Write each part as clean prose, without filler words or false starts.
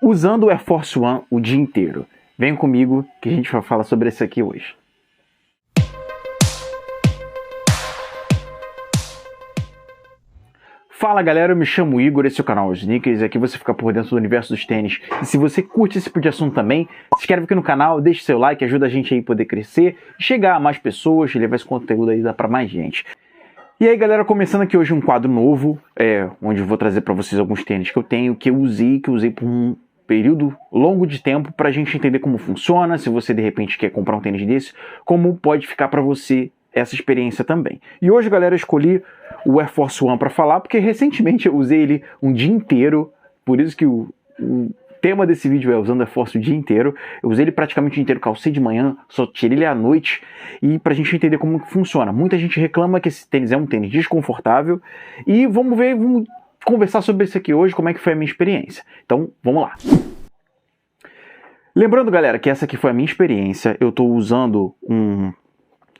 usando o Air Force One o dia inteiro. Vem comigo que a gente vai falar sobre isso aqui hoje. Fala galera, eu me chamo Igor, esse é o canal Sneakers, aqui você fica por dentro do universo dos tênis. E se você curte esse tipo de assunto também, se inscreve aqui no canal, deixa seu like, ajuda a gente aí a poder crescer, chegar a mais pessoas, levar esse conteúdo aí para mais gente. E aí galera, começando aqui hoje um quadro novo, onde eu vou trazer para vocês alguns tênis que eu tenho, que eu usei por um período longo de tempo, para a gente entender como funciona, se você de repente quer comprar um tênis desse, como pode ficar para você essa experiência também. E hoje galera, eu escolhi o Air Force One para falar, porque recentemente eu usei ele um dia inteiro, por isso que o tema desse vídeo é usando o Air Force o dia inteiro. Eu usei ele praticamente o dia inteiro, calcei de manhã, só tirei ele à noite, e pra gente entender como funciona. Muita gente reclama que esse tênis é um tênis desconfortável, e vamos conversar sobre isso aqui hoje, como é que foi a minha experiência. Então, vamos lá. Lembrando, galera, que essa aqui foi a minha experiência. Eu tô usando um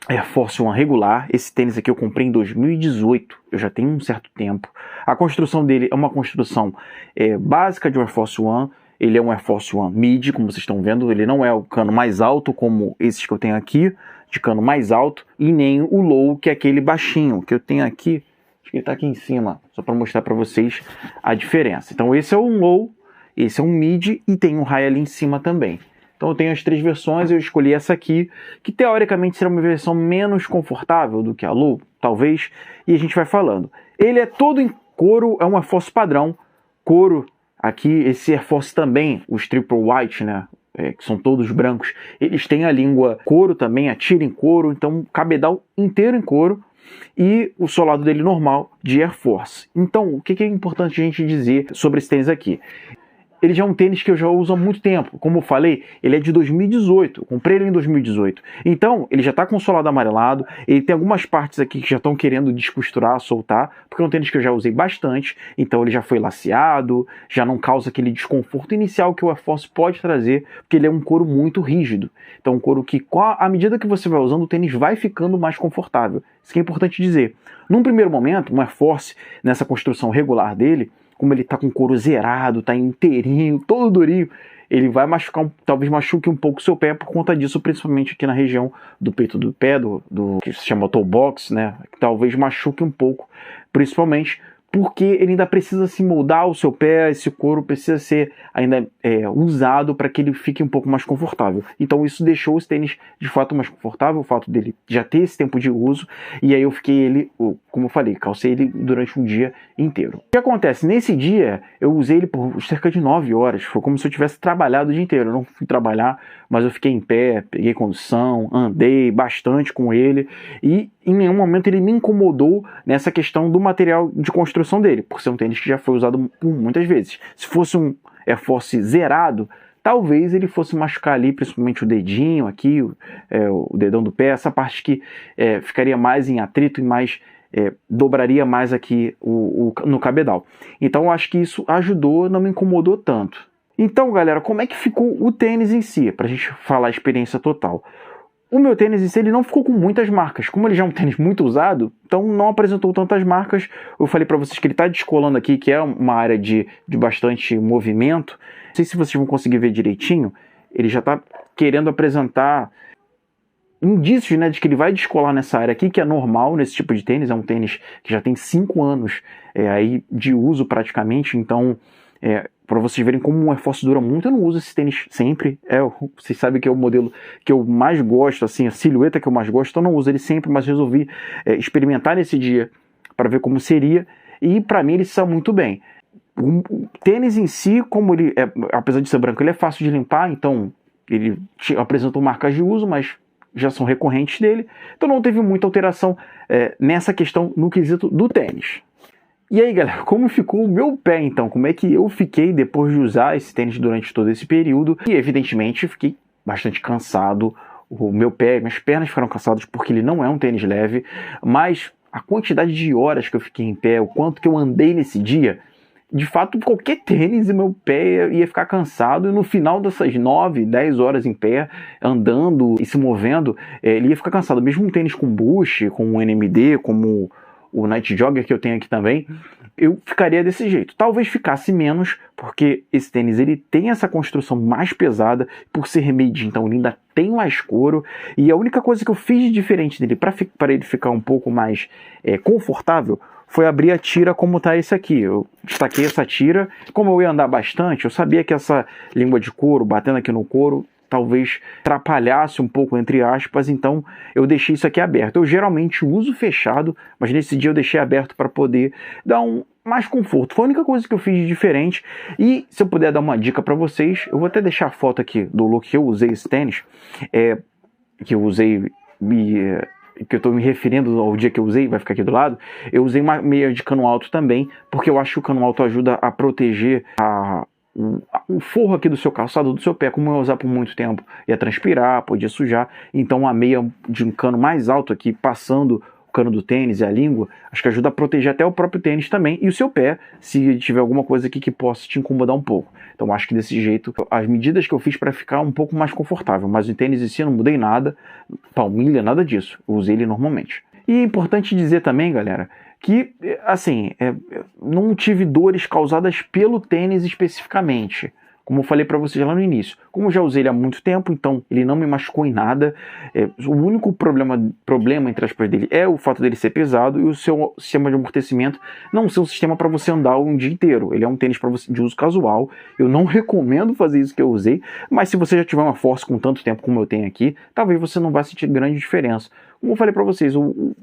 Air Force One regular. Esse tênis aqui eu comprei em 2018, eu já tenho um certo tempo. A construção dele é uma construção básica de um Air Force One. Ele é um Air Force One mid, como vocês estão vendo. Ele não é o cano mais alto como esses que eu tenho aqui, de cano mais alto, e nem o low, que é aquele baixinho que eu tenho aqui. Acho que ele tá aqui em cima, só para mostrar para vocês a diferença. Então esse é um low, esse é um mid e tem um high ali em cima também. Então eu tenho as três versões, eu escolhi essa aqui, que teoricamente será uma versão menos confortável do que a low, talvez, e a gente vai falando. Ele é todo em couro, é um Air Force padrão, couro. Aqui esse Air Force também, os Triple White, né, que são todos brancos, eles têm a língua couro também, a tira em couro, então cabedal inteiro em couro. E o solado dele normal de Air Force. Então, o que é importante a gente dizer sobre esse tênis aqui? Ele já é um tênis que eu já uso há muito tempo. Como eu falei, ele é de 2018. Eu comprei ele em 2018. Então, ele já está com o solado amarelado. Ele tem algumas partes aqui que já estão querendo descosturar, soltar. Porque é um tênis que eu já usei bastante. Então, ele já foi laceado. Já não causa aquele desconforto inicial que o Air Force pode trazer. Porque ele é um couro muito rígido. Então, um couro que, à medida que você vai usando, o tênis vai ficando mais confortável. Isso que é importante dizer. Num primeiro momento, um Air Force, nessa construção regular dele, como ele tá com couro zerado, tá inteirinho, todo durinho, ele vai machucar, talvez machuque um pouco o seu pé por conta disso, principalmente aqui na região do peito do pé, do que se chama toe box, né? Talvez machuque um pouco, principalmente porque ele ainda precisa se moldar o seu pé, esse couro precisa ser ainda usado para que ele fique um pouco mais confortável. Então isso deixou os tênis de fato mais confortável, o fato dele já ter esse tempo de uso, e aí eu fiquei ele, como eu falei, calcei ele durante um dia inteiro. O que acontece? Nesse dia eu usei ele por cerca de 9 horas, foi como se eu tivesse trabalhado o dia inteiro. Eu não fui trabalhar, mas eu fiquei em pé, peguei condução, andei bastante com ele, e em nenhum momento ele me incomodou nessa questão do material de construção dele, por ser um tênis que já foi usado por muitas vezes. Se fosse um Air Force zerado, talvez ele fosse machucar ali, principalmente o dedinho aqui, o dedão do pé, essa parte que ficaria mais em atrito e mais dobraria mais aqui no cabedal. Então eu acho que isso ajudou, não me incomodou tanto. Então galera, como é que ficou o tênis em si, pra gente falar a experiência total? O meu tênis em si, ele não ficou com muitas marcas. Como ele já é um tênis muito usado, então não apresentou tantas marcas. Eu falei para vocês que ele está descolando aqui, que é uma área de bastante movimento. Não sei se vocês vão conseguir ver direitinho. Ele já está querendo apresentar indícios, né, de que ele vai descolar nessa área aqui, que é normal nesse tipo de tênis. É um tênis que já tem 5 anos aí de uso praticamente, então para vocês verem como um Air Force dura muito. Eu não uso esse tênis sempre, vocês sabem que é o modelo que eu mais gosto, assim, a silhueta que eu mais gosto, então eu não uso ele sempre, mas resolvi experimentar nesse dia para ver como seria, e para mim ele saiu muito bem. O tênis em si, como ele apesar de ser branco, ele é fácil de limpar, então ele apresentou marcas de uso, mas já são recorrentes dele, então não teve muita alteração nessa questão no quesito do tênis. E aí galera, como ficou o meu pé então? Como é que eu fiquei depois de usar esse tênis durante todo esse período? E evidentemente fiquei bastante cansado, o meu pé, minhas pernas ficaram cansadas porque ele não é um tênis leve, mas a quantidade de horas que eu fiquei em pé, o quanto que eu andei nesse dia, de fato qualquer tênis e meu pé ia ficar cansado, e no final dessas 9, 10 horas em pé, andando e se movendo, ele ia ficar cansado. Mesmo um tênis com bush, com um NMD, como o Night Jogger que eu tenho aqui também, eu ficaria desse jeito. Talvez ficasse menos, porque esse tênis ele tem essa construção mais pesada, por ser made, então ele ainda tem mais couro, e a única coisa que eu fiz de diferente dele para ele ficar um pouco mais confortável foi abrir a tira como tá esse aqui. Eu destaquei essa tira, como eu ia andar bastante, eu sabia que essa língua de couro, batendo aqui no couro, talvez atrapalhasse um pouco, entre aspas, então eu deixei isso aqui aberto. Eu geralmente uso fechado, mas nesse dia eu deixei aberto para poder dar mais conforto. Foi a única coisa que eu fiz de diferente. E se eu puder dar uma dica para vocês, eu vou até deixar a foto aqui do look que eu usei esse tênis, que eu usei, que eu estou me referindo ao dia que eu usei, vai ficar aqui do lado. Eu usei uma meia de cano alto também, porque eu acho que o cano alto ajuda a proteger o forro aqui do seu calçado, do seu pé. Como eu ia usar por muito tempo, ia transpirar, podia sujar, então a meia de um cano mais alto aqui, passando o cano do tênis e a língua, acho que ajuda a proteger até o próprio tênis também, e o seu pé, se tiver alguma coisa aqui que possa te incomodar um pouco. Então acho que desse jeito, as medidas que eu fiz para ficar um pouco mais confortável, mas o tênis em si eu não mudei nada, palmilha, nada disso, eu usei ele normalmente. E é importante dizer também, galera, que, assim, não tive dores causadas pelo tênis especificamente, como eu falei para vocês lá no início. Como eu já usei ele há muito tempo, então ele não me machucou em nada. O único problema, entre aspas, dele é o fato dele ser pesado e o seu sistema de amortecimento não ser um sistema para você andar um dia inteiro. Ele é um tênis para você de uso casual. Eu não recomendo fazer isso que eu usei, mas se você já tiver uma Force com tanto tempo como eu tenho aqui, talvez você não vá sentir grande diferença. Como eu falei para vocês, o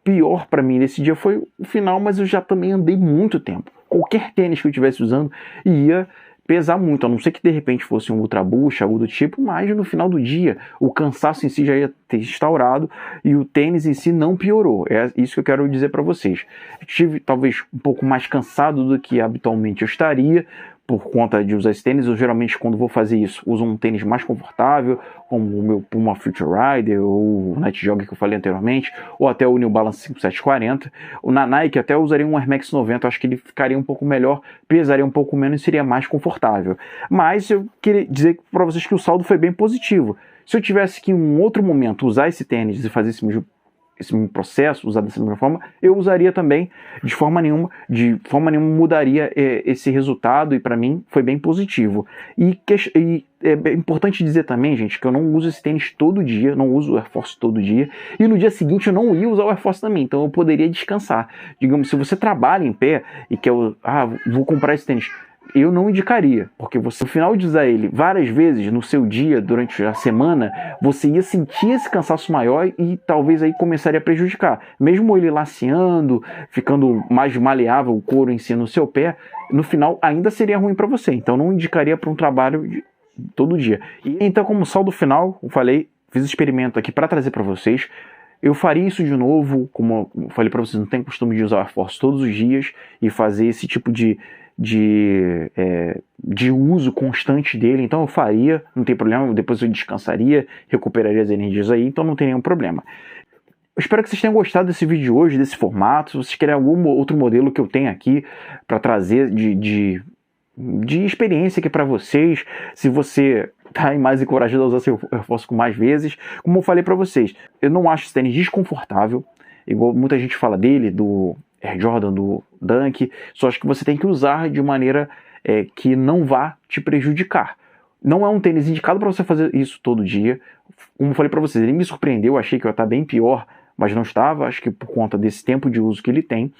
pior para mim nesse dia foi o final, mas eu já também andei muito tempo. Qualquer tênis que eu estivesse usando ia pesar muito, a não ser que de repente fosse um Ultra Boost, algo do tipo, mas no final do dia o cansaço em si já ia ter instaurado e o tênis em si não piorou. É isso que eu quero dizer para vocês. Estive talvez um pouco mais cansado do que habitualmente eu estaria, por conta de usar esse tênis. Eu geralmente, quando vou fazer isso, uso um tênis mais confortável, como o meu Puma Future Rider, ou o Night Jogger que eu falei anteriormente, ou até o New Balance 5740. Na Nike até eu usaria um Air Max 90, acho que ele ficaria um pouco melhor, pesaria um pouco menos e seria mais confortável. Mas eu queria dizer para vocês que o saldo foi bem positivo. Se eu tivesse que em um outro momento usar esse tênis e fazer esse mesmo processo, usar dessa mesma forma, eu usaria também, de forma nenhuma mudaria esse resultado, e para mim foi bem positivo. E é importante dizer também, gente, que eu não uso esse tênis todo dia, não uso o Air Force todo dia, e no dia seguinte eu não ia usar o Air Force também, então eu poderia descansar. Digamos, se você trabalha em pé e quer, vou comprar esse tênis, eu não indicaria, porque você, no final de usar ele várias vezes no seu dia, durante a semana, você ia sentir esse cansaço maior e talvez aí começaria a prejudicar. Mesmo ele laceando, ficando mais maleável o couro em si no seu pé, no final ainda seria ruim para você. Então não indicaria para um trabalho todo dia. E então, como saldo final, eu falei, fiz experimento aqui para trazer para vocês. Eu faria isso de novo, como eu falei para vocês, não tenho costume de usar o Air Force todos os dias e fazer esse tipo de uso constante dele, então eu faria, não tem problema, depois eu descansaria, recuperaria as energias aí, então não tem nenhum problema. Eu espero que vocês tenham gostado desse vídeo de hoje, desse formato. Se vocês querem algum outro modelo que eu tenho aqui para trazer de experiência aqui para vocês, se você tá mais encorajado a usar seu Air Force com mais vezes, como eu falei para vocês, eu não acho esse tênis desconfortável, igual muita gente fala dele, do Air Jordan, do Dunk, só acho que você tem que usar de maneira que não vá te prejudicar. Não é um tênis indicado para você fazer isso todo dia. Como eu falei para vocês, ele me surpreendeu, achei que eu ia estar bem pior, mas não estava, acho que por conta desse tempo de uso que ele tem.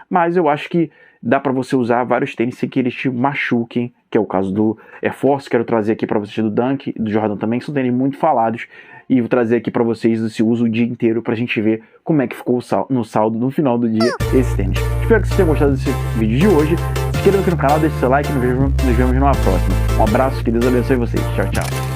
Mas eu acho que dá para você usar vários tênis sem que eles te machuquem, que é o caso do Air Force. Quero trazer aqui para vocês do Dunk, do Jordan também, que são tênis muito falados, e vou trazer aqui para vocês esse uso o dia inteiro pra gente ver como é que ficou no saldo no final do dia esse tênis. Espero que vocês tenham gostado desse vídeo de hoje. Se inscrevam aqui no canal, deixe seu like e nos vemos numa próxima. Um abraço, que Deus abençoe vocês. Tchau, tchau.